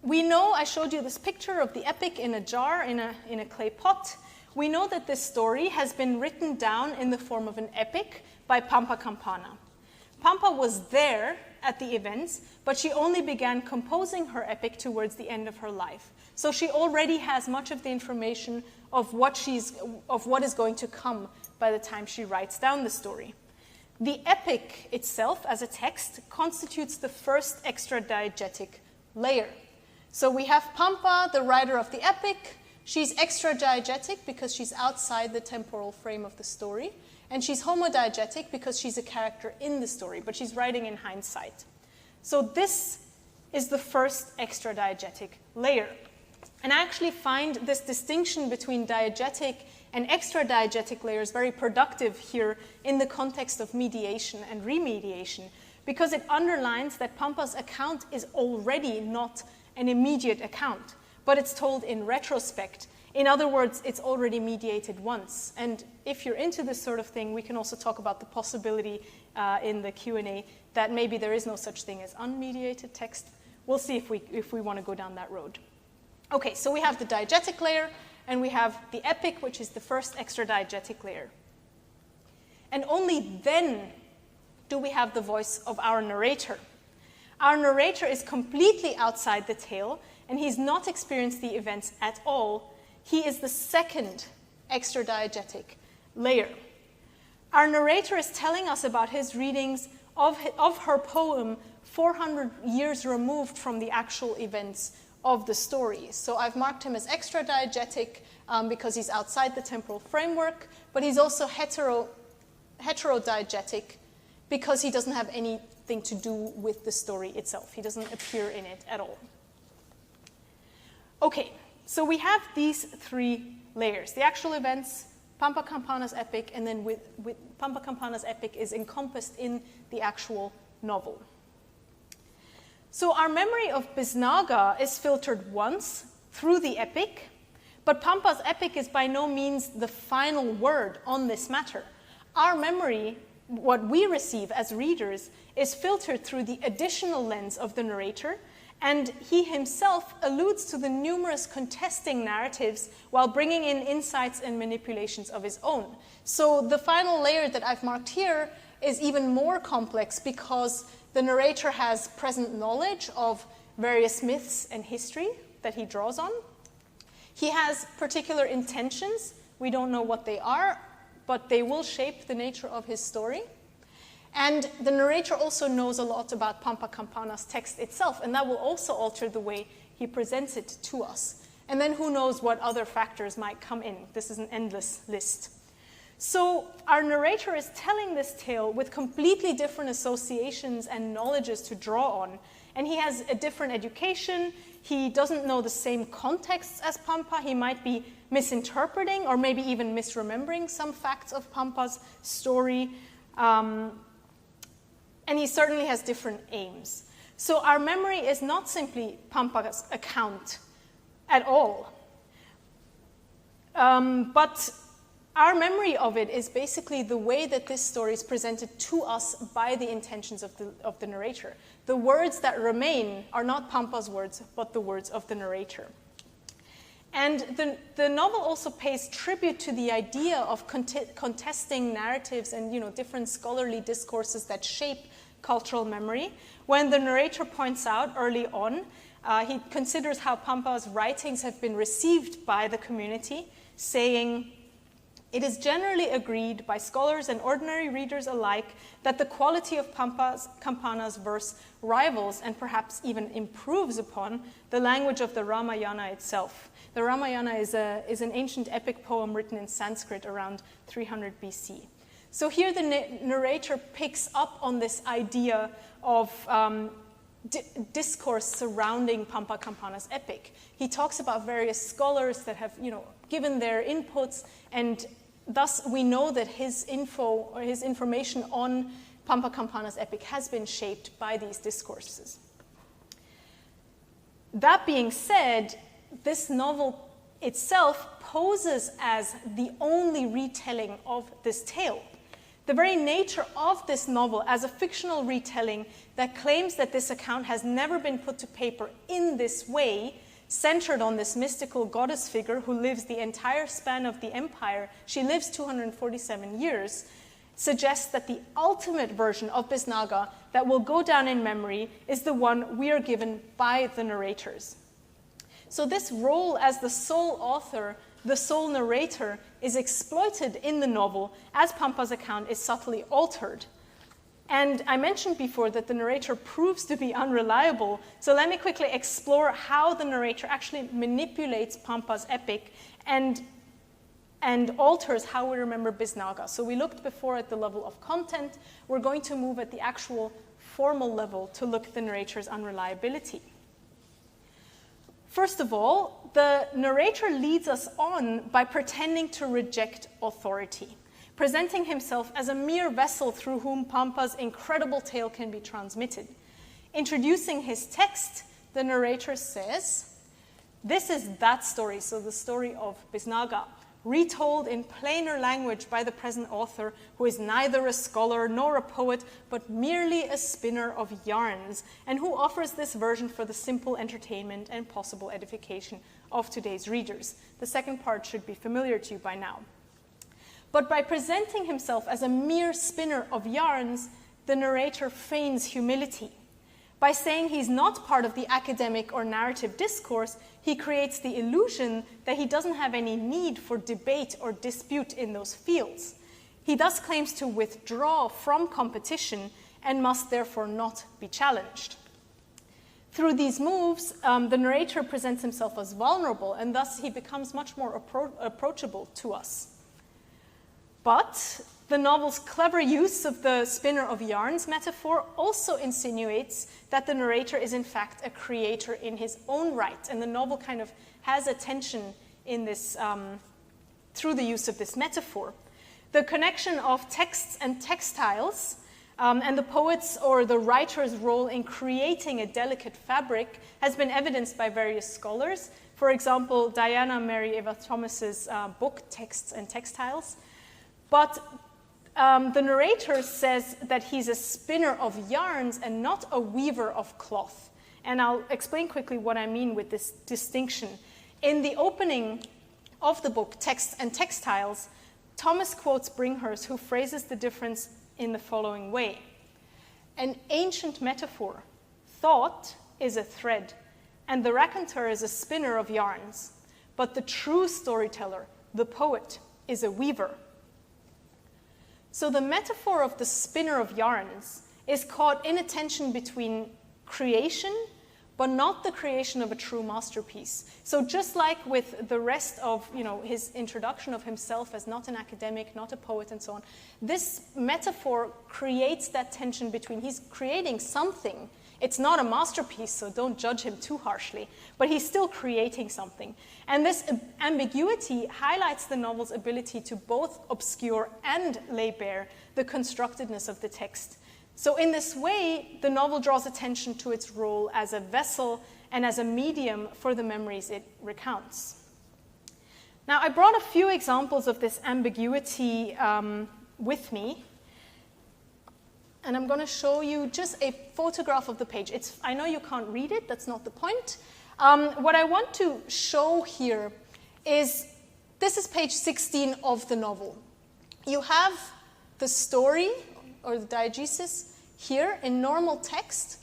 we know, I showed you this picture of the epic in a jar, in a clay pot. We know that this story has been written down in the form of an epic by Pampa Campana. Pampa was there at the events, but she only began composing her epic towards the end of her life. So she already has much of the information of what is going to come by the time she writes down the story. The epic itself, as a text, constitutes the first extradiegetic layer. So we have Pampa, the writer of the epic. She's extradiegetic because she's outside the temporal frame of the story. And she's homodiegetic because she's a character in the story, but she's writing in hindsight. So this is the first extradiegetic layer. And I actually find this distinction between diegetic and extradiegetic layers very productive here in the context of mediation and remediation, because it underlines that Pampa's account is already not an immediate account, but it's told in retrospect. In other words, it's already mediated once. And if you're into this sort of thing, we can also talk about the possibility in the Q&A that maybe there is no such thing as unmediated text. We'll see if we want to go down that road. Okay, so we have the diegetic layer, and we have the epic, which is the first extradiegetic layer. And only then do we have the voice of our narrator. Our narrator is completely outside the tale, and he's not experienced the events at all. He is the second extradiegetic layer. Our narrator is telling us about his readings of her poem 400 years removed from the actual events of the story. So I've marked him as extradiegetic because he's outside the temporal framework, but he's also heterodiegetic because he doesn't have anything to do with the story itself. He doesn't appear in it at all. Okay. So we have these three layers, the actual events, Pampa Campana's epic, and then with Pampa Campana's epic is encompassed in the actual novel. So our memory of Bisnaga is filtered once through the epic, but Pampa's epic is by no means the final word on this matter. Our memory, what we receive as readers, is filtered through the additional lens of the narrator, and he himself alludes to the numerous contesting narratives while bringing in insights and manipulations of his own. So the final layer that I've marked here is even more complex because the narrator has present knowledge of various myths and history that he draws on. He has particular intentions. We don't know what they are, but they will shape the nature of his story. And the narrator also knows a lot about Pampa Campana's text itself, and that will also alter the way he presents it to us. And then who knows what other factors might come in. This is an endless list. So our narrator is telling this tale with completely different associations and knowledges to draw on. And he has a different education. He doesn't know the same contexts as Pampa. He might be misinterpreting or maybe even misremembering some facts of Pampa's story. And he certainly has different aims. So our memory is not simply Pampa's account at all. But our memory of it is basically the way that this story is presented to us by the intentions of the narrator. The words that remain are not Pampa's words, but the words of the narrator. And the novel also pays tribute to the idea of contesting narratives and different scholarly discourses that shape cultural memory. When the narrator points out early on, he considers how Pampa's writings have been received by the community, saying, "It is generally agreed by scholars and ordinary readers alike that the quality of Campana's verse rivals and perhaps even improves upon the language of the Ramayana itself." The Ramayana is an ancient epic poem written in Sanskrit around 300 BC. So here the narrator picks up on this idea of discourse surrounding Pampa Campana's epic. He talks about various scholars that have given their inputs, and thus we know that his information on Pampa Campana's epic has been shaped by these discourses. That being said, this novel itself poses as the only retelling of this tale. The very nature of this novel as a fictional retelling that claims that this account has never been put to paper in this way, centered on this mystical goddess figure who lives the entire span of the empire, she lives 247 years, suggests that the ultimate version of Bisnaga that will go down in memory is the one we are given by the narrators. So this role as the sole author, the sole narrator, is exploited in the novel as Pampa's account is subtly altered. And I mentioned before that the narrator proves to be unreliable, so let me quickly explore how the narrator actually manipulates Pampa's epic and alters how we remember Bisnaga. So we looked before at the level of content. We're going to move at the actual formal level to look at the narrator's unreliability. First of all, the narrator leads us on by pretending to reject authority, presenting himself as a mere vessel through whom Pampa's incredible tale can be transmitted. Introducing his text, the narrator says, "This is that story," so the story of Bisnaga, "retold in plainer language by the present author, who is neither a scholar nor a poet, but merely a spinner of yarns, and who offers this version for the simple entertainment and possible edification of today's readers." The second part should be familiar to you by now. But by presenting himself as a mere spinner of yarns, the narrator feigns humility. By saying he's not part of the academic or narrative discourse, he creates the illusion that he doesn't have any need for debate or dispute in those fields. He thus claims to withdraw from competition and must therefore not be challenged. Through these moves, the narrator presents himself as vulnerable, and thus he becomes much more approachable to us. But the novel's clever use of the spinner of yarns metaphor also insinuates that the narrator is in fact a creator in his own right, and the novel kind of has a tension in this through the use of this metaphor. The connection of texts and textiles and the poet's or the writer's role in creating a delicate fabric has been evidenced by various scholars. For example, Diana Mary Eva Thomas's book, Texts and Textiles. But the narrator says that he's a spinner of yarns and not a weaver of cloth. And I'll explain quickly what I mean with this distinction. In the opening of the book, Texts and Textiles, Thomas quotes Bringhurst, who phrases the difference in the following way. "An ancient metaphor, thought is a thread, and the raconteur is a spinner of yarns, but the true storyteller, the poet, is a weaver." So the metaphor of the spinner of yarns is caught in a tension between creation, but not the creation of a true masterpiece. So just like with the rest of his introduction of himself as not an academic, not a poet, and so on, this metaphor creates that tension between he's creating something. It's not a masterpiece, so don't judge him too harshly, but he's still creating something. And this ambiguity highlights the novel's ability to both obscure and lay bare the constructedness of the text. So in this way, the novel draws attention to its role as a vessel and as a medium for the memories it recounts. Now, I brought a few examples of this ambiguity with me. And I'm going to show you just a photograph of the page. I know you can't read it, that's not the point. What I want to show here is, this is page 16 of the novel. You have the story, or the diegesis, here in normal text.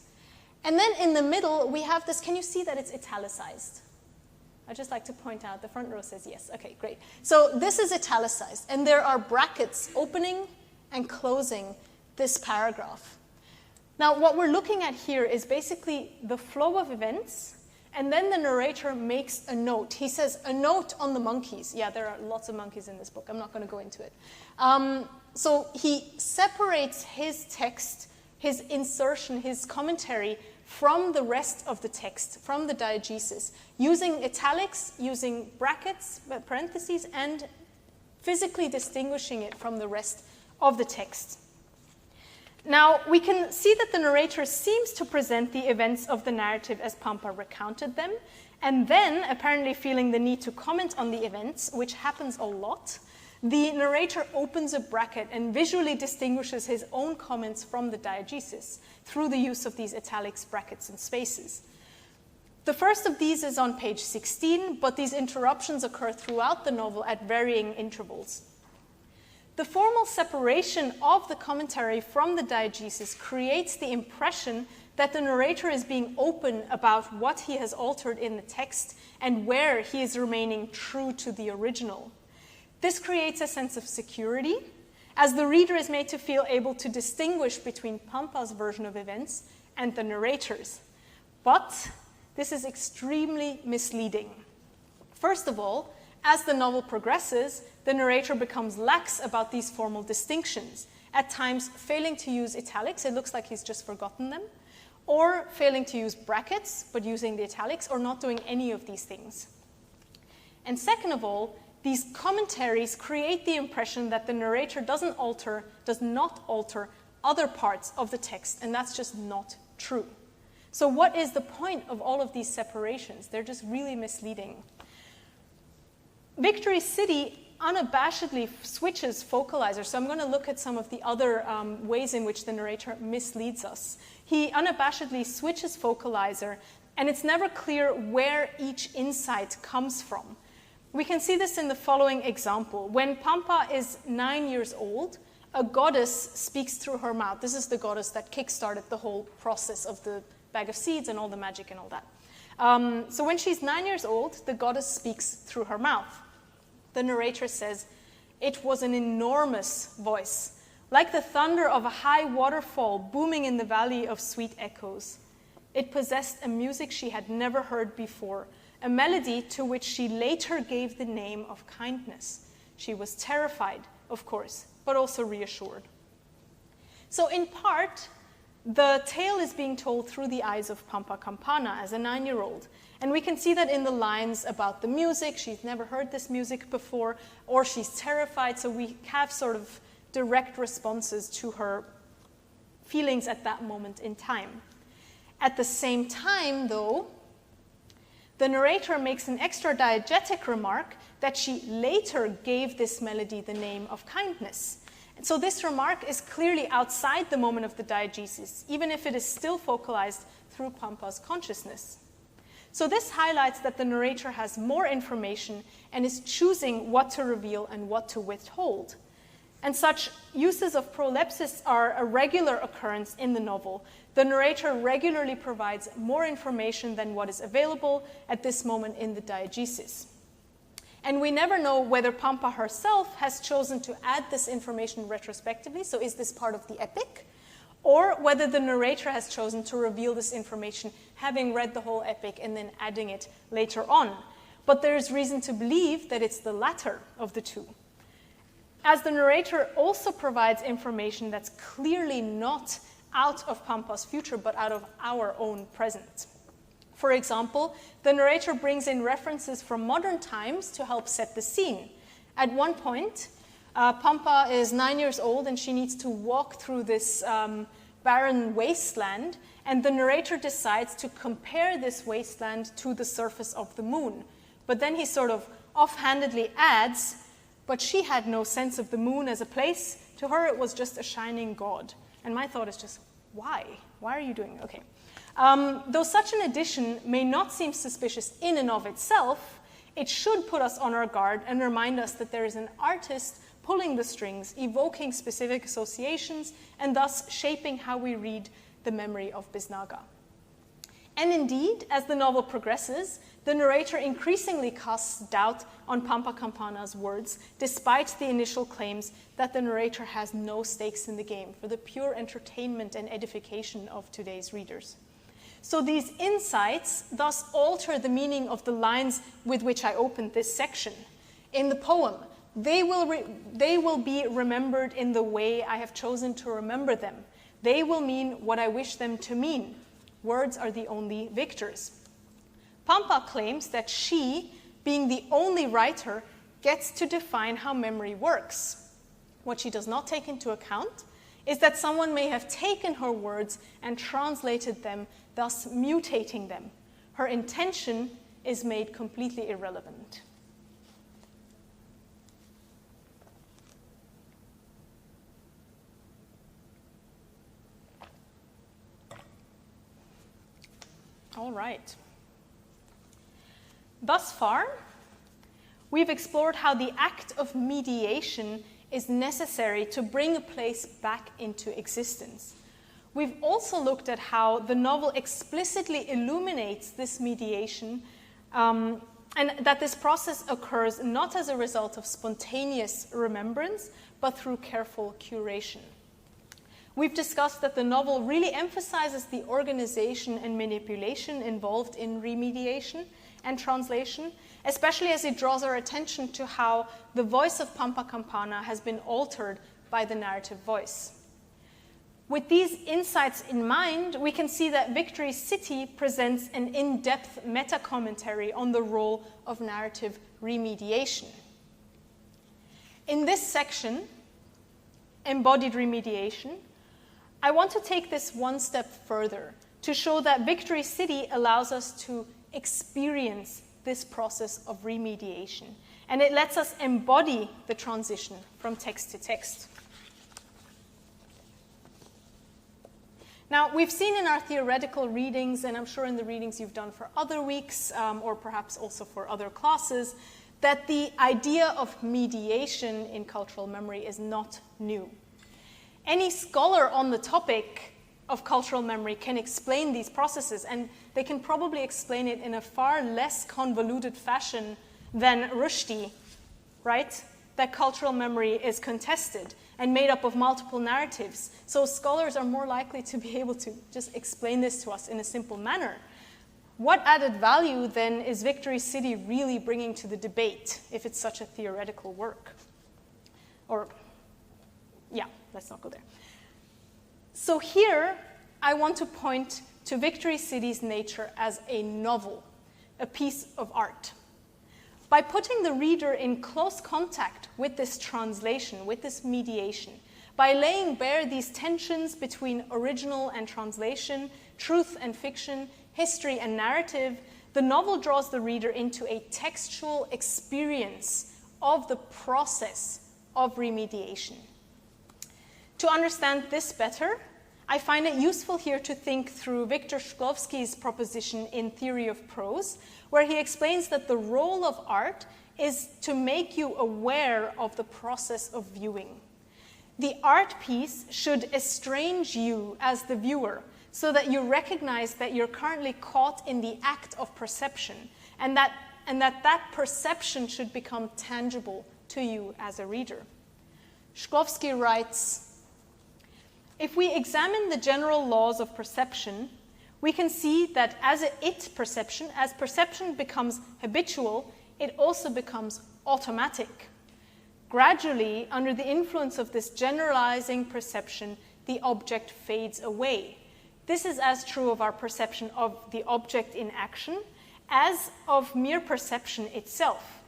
And then in the middle, we have this, can you see that it's italicized? I'd just like to point out, the front row says yes. Okay, great. So this is italicized, and there are brackets opening and closing this paragraph. Now, what we're looking at here is basically the flow of events, and then the narrator makes a note. He says, a note on the monkeys. Yeah, there are lots of monkeys in this book. I'm not going to go into it. So he separates his text, his insertion, his commentary from the rest of the text, from the diegesis, using italics, using brackets, parentheses, and physically distinguishing it from the rest of the text. Now, we can see that the narrator seems to present the events of the narrative as Pampa recounted them, and then, apparently feeling the need to comment on the events, which happens a lot, the narrator opens a bracket and visually distinguishes his own comments from the diegesis through the use of these italics, brackets, and spaces. The first of these is on page 16, but these interruptions occur throughout the novel at varying intervals. The formal separation of the commentary from the diegesis creates the impression that the narrator is being open about what he has altered in the text and where he is remaining true to the original. This creates a sense of security, as the reader is made to feel able to distinguish between Pampa's version of events and the narrator's. But this is extremely misleading. First of all, as the novel progresses, the narrator becomes lax about these formal distinctions, at times failing to use italics, it looks like he's just forgotten them, or failing to use brackets, but using the italics, or not doing any of these things. And second of all, these commentaries create the impression that the narrator does not alter other parts of the text, and that's just not true. So what is the point of all of these separations? They're just really misleading. Victory City unabashedly switches focalizer. So I'm going to look at some of the other ways in which the narrator misleads us. He unabashedly switches focalizer, and it's never clear where each insight comes from. We can see this in the following example. When Pampa is 9 years old, a goddess speaks through her mouth. This is the goddess that kickstarted the whole process of the bag of seeds and all the magic and all that. So when she's 9 years old, the goddess speaks through her mouth. The narrator says, "It was an enormous voice, like the thunder of a high waterfall booming in the valley of sweet echoes. It possessed a music she had never heard before, a melody to which she later gave the name of kindness. She was terrified, of course, but also reassured." So in part, the tale is being told through the eyes of Pampa Campana as a 9-year-old. And we can see that in the lines about the music. She's never heard this music before, or she's terrified. So we have sort of direct responses to her feelings at that moment in time. At the same time, though, the narrator makes an extra diegetic remark that she later gave this melody the name of kindness. And so this remark is clearly outside the moment of the diegesis, even if it is still focalized through Pampa's consciousness. So this highlights that the narrator has more information and is choosing what to reveal and what to withhold. And such uses of prolepsis are a regular occurrence in the novel. The narrator regularly provides more information than what is available at this moment in the diegesis. And we never know whether Pampa herself has chosen to add this information retrospectively, so is this part of the epic, or whether the narrator has chosen to reveal this information having read the whole epic and then adding it later on. But there is reason to believe that it's the latter of the two, as the narrator also provides information that's clearly not out of Pampa's future, but out of our own present. For example, the narrator brings in references from modern times to help set the scene. At one point, Pampa is 9 years old and she needs to walk through this barren wasteland, and the narrator decides to compare this wasteland to the surface of the moon. But then he sort of offhandedly adds, but she had no sense of the moon as a place. To her, it was just a shining god. And my thought is just, why? Why are you doing it? Okay. Though such an addition may not seem suspicious in and of itself, it should put us on our guard and remind us that there is an artist pulling the strings, evoking specific associations, and thus shaping how we read the memory of Bisnaga. And indeed, as the novel progresses, the narrator increasingly casts doubt on Pampa Campana's words, despite the initial claims that the narrator has no stakes in the game for the pure entertainment and edification of today's readers. So these insights thus alter the meaning of the lines with which I opened this section. In the poem, they will be remembered in the way I have chosen to remember them. They will mean what I wish them to mean. Words are the only victors. Pampa claims that she, being the only writer, gets to define how memory works. What she does not take into account is that someone may have taken her words and translated them, thus mutating them. Her intention is made completely irrelevant. All right. Thus far, we've explored how the act of mediation is necessary to bring a place back into existence. We've also looked at how the novel explicitly illuminates this mediation, and that this process occurs not as a result of spontaneous remembrance, but through careful curation. We've discussed that the novel really emphasizes the organization and manipulation involved in remediation and translation, especially as it draws our attention to how the voice of Pampa Campana has been altered by the narrative voice. With these insights in mind, we can see that Victory City presents an in-depth meta-commentary on the role of narrative remediation. In this section, Embodied Remediation, I want to take this one step further to show that Victory City allows us to experience this process of remediation, and it lets us embody the transition from text to text. Now, we've seen in our theoretical readings, and I'm sure in the readings you've done for other weeks, or perhaps also for other classes, that the idea of mediation in cultural memory is not new. Any scholar on the topic of cultural memory can explain these processes, and they can probably explain it in a far less convoluted fashion than Rushdie, right? That cultural memory is contested and made up of multiple narratives. So scholars are more likely to be able to just explain this to us in a simple manner. What added value, then, is Victory City really bringing to the debate if it's such a theoretical work? Or, yeah, let's not go there. So here, I want to point to Victory City's nature as a novel, a piece of art. By putting the reader in close contact with this translation, with this mediation, by laying bare these tensions between original and translation, truth and fiction, history and narrative, the novel draws the reader into a textual experience of the process of remediation. To understand this better, I find it useful here to think through Viktor Shklovsky's proposition in Theory of Prose, where he explains that the role of art is to make you aware of the process of viewing. The art piece should estrange you as the viewer, so that you recognize that you're currently caught in the act of perception, and and that perception should become tangible to you as a reader. Shklovsky writes, if we examine the general laws of perception, we can see that as perception becomes habitual, it also becomes automatic. Gradually, under the influence of this generalizing perception, the object fades away. This is as true of our perception of the object in action as of mere perception itself.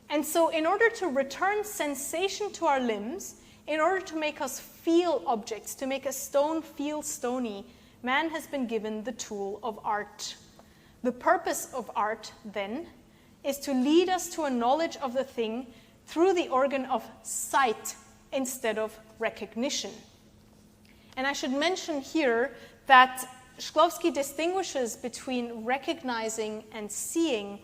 And so in order to return sensation to our limbs, in order to make us feel objects, to make a stone feel stony, man has been given the tool of art. The purpose of art, then, is to lead us to a knowledge of the thing through the organ of sight instead of recognition. And I should mention here that Shklovsky distinguishes between recognizing and seeing.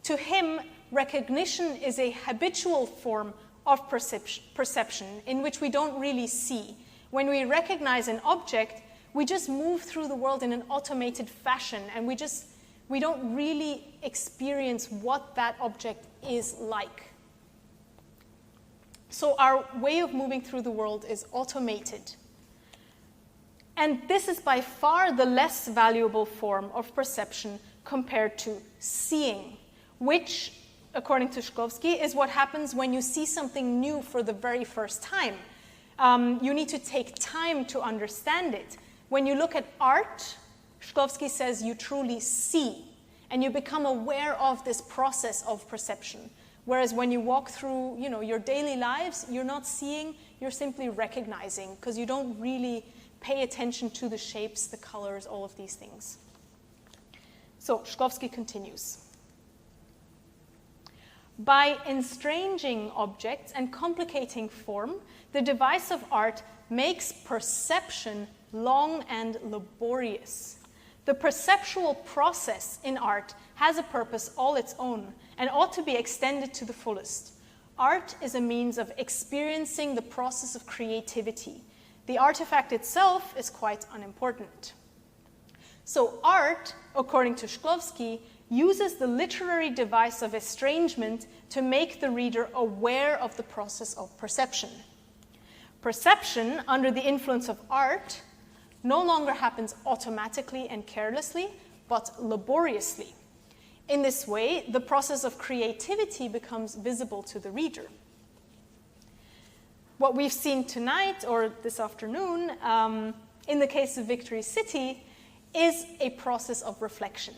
To him, recognition is a habitual form of perception in which we don't really see. When we recognize an object, we just move through the world in an automated fashion, and we don't really experience what that object is like. So our way of moving through the world is automated. And this is by far the less valuable form of perception compared to seeing, which, according to Shklovsky, is what happens when you see something new for the very first time. You need to take time to understand it. When you look at art, Shklovsky says you truly see, and you become aware of this process of perception. Whereas when you walk through, your daily lives, you're not seeing, you're simply recognizing, because you don't really pay attention to the shapes, the colors, all of these things. So Shklovsky continues. By estranging objects and complicating form, the device of art makes perception long and laborious. The perceptual process in art has a purpose all its own and ought to be extended to the fullest. Art is a means of experiencing the process of creativity. The artifact itself is quite unimportant. So art, according to Shklovsky, uses the literary device of estrangement to make the reader aware of the process of perception. Perception, under the influence of art, no longer happens automatically and carelessly, but laboriously. In this way, the process of creativity becomes visible to the reader. What we've seen tonight, or this afternoon, in the case of Victory City, is a process of reflection.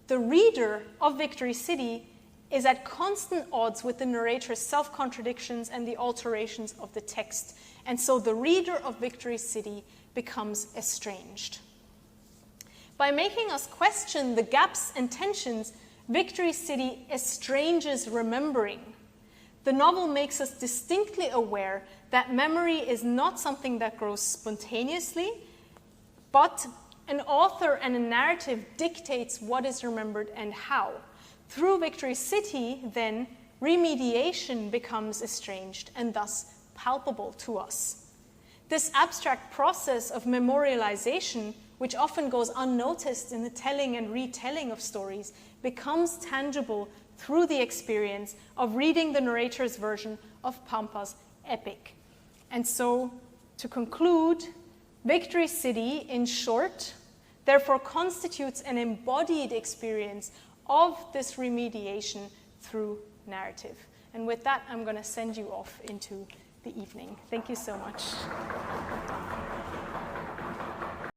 The reader of Victory City is at constant odds with the narrator's self-contradictions and the alterations of the text, and so the reader of Victory City becomes estranged. By making us question the gaps and tensions, Victory City estranges remembering. The novel makes us distinctly aware that memory is not something that grows spontaneously, but an author and a narrative dictates what is remembered and how. Through Victory City, then, remediation becomes estranged and thus palpable to us. This abstract process of memorialization, which often goes unnoticed in the telling and retelling of stories, becomes tangible through the experience of reading the narrator's version of Pampa's epic. And so, to conclude, Victory City, in short, therefore constitutes an embodied experience of this remediation through narrative. And with that, I'm going to send you off into the evening. Thank you so much.